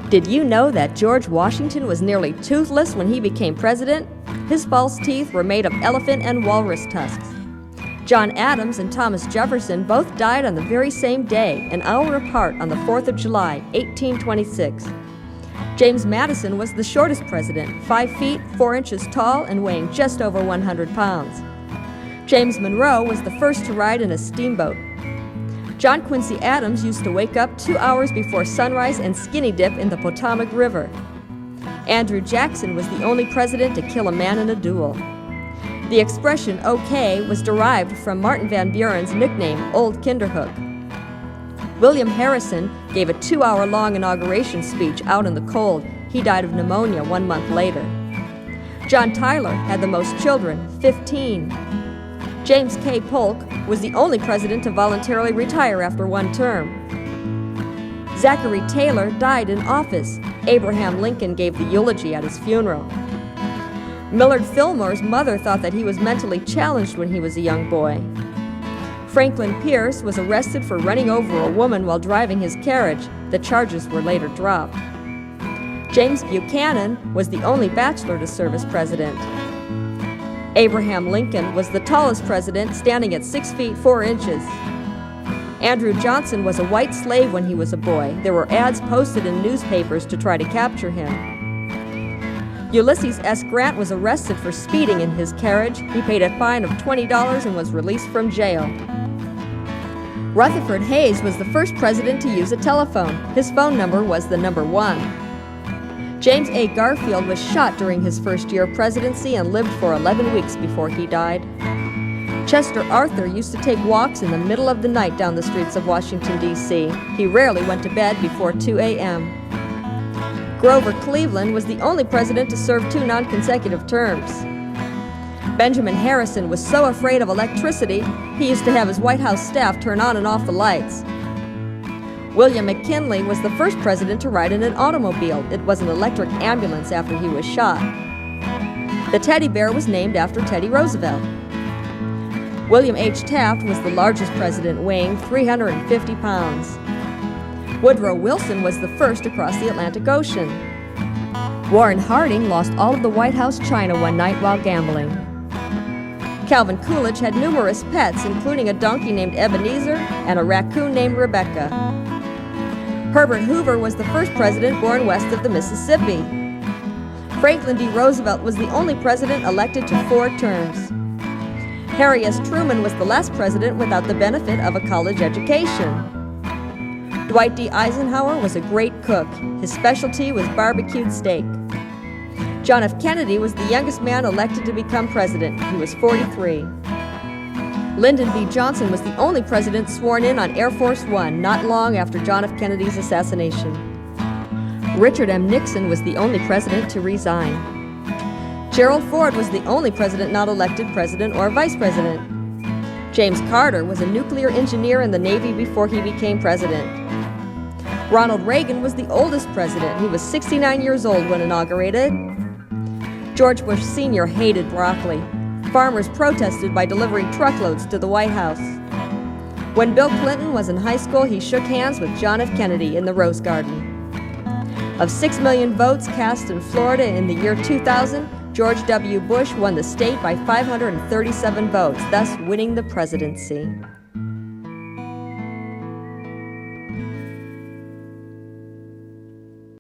Did you know that George Washington was nearly toothless when he became president? His false teeth were made of elephant and walrus tusks. John Adams and Thomas Jefferson both died on the very same day, an hour apart on the 4th of July, 1826. James Madison was the shortest president, 5 feet, 4 inches tall and weighing just over 100 pounds. James Monroe was the first to ride in a steamboat. John Quincy Adams used to wake up 2 hours before sunrise and skinny dip in the Potomac River. Andrew Jackson was the only president to kill a man in a duel. The expression "okay" was derived from Martin Van Buren's nickname, Old Kinderhook. William Harrison gave a 2-hour-long inauguration speech out in the cold. He died of pneumonia 1 month later. John Tyler had the most children, 15. James K. Polk was the only president to voluntarily retire after 1 term. Zachary Taylor died in office. Abraham Lincoln gave the eulogy at his funeral. Millard Fillmore's mother thought that he was mentally challenged when he was a young boy. Franklin Pierce was arrested for running over a woman while driving his carriage. The charges were later dropped. James Buchanan was the only bachelor to serve as president. Abraham Lincoln was the tallest president, standing at 6 feet 4 inches. Andrew Johnson was a white slave when he was a boy. There were ads posted in newspapers to try to capture him. Ulysses S. Grant was arrested for speeding in his carriage. He paid a fine of $20 and was released from jail. Rutherford Hayes was the first president to use a telephone. His phone number was the number 1. James A. Garfield was shot during his first year of presidency and lived for 11 weeks before he died. Chester Arthur used to take walks in the middle of the night down the streets of Washington, D.C. He rarely went to bed before 2 a.m. Grover Cleveland was the only president to serve 2 non-consecutive terms. Benjamin Harrison was so afraid of electricity, he used to have his White House staff turn on and off the lights. William McKinley was the first president to ride in an automobile. It was an electric ambulance after he was shot. The teddy bear was named after Teddy Roosevelt. William H. Taft was the largest president, weighing 350 pounds. Woodrow Wilson was the first to cross the Atlantic Ocean. Warren Harding lost all of the White House china one night while gambling. Calvin Coolidge had numerous pets, including a donkey named Ebenezer and a raccoon named Rebecca. Herbert Hoover was the first president born west of the Mississippi. Franklin D. Roosevelt was the only president elected to 4 terms. Harry S. Truman was the last president without the benefit of a college education. Dwight D. Eisenhower was a great cook. His specialty was barbecued steak. John F. Kennedy was the youngest man elected to become president. He was 43. Lyndon B. Johnson was the only president sworn in on Air Force One, not long after John F. Kennedy's assassination. Richard M. Nixon was the only president to resign. Gerald Ford was the only president not elected president or vice president. James Carter was a nuclear engineer in the Navy before he became president. Ronald Reagan was the oldest president. He was 69 years old when inaugurated. George Bush Sr. hated broccoli. Farmers protested by delivering truckloads to the White House. When Bill Clinton was in high school, he shook hands with John F. Kennedy in the Rose Garden. Of 6 million votes cast in Florida in the year 2000, George W. Bush won the state by 537 votes, thus winning the presidency.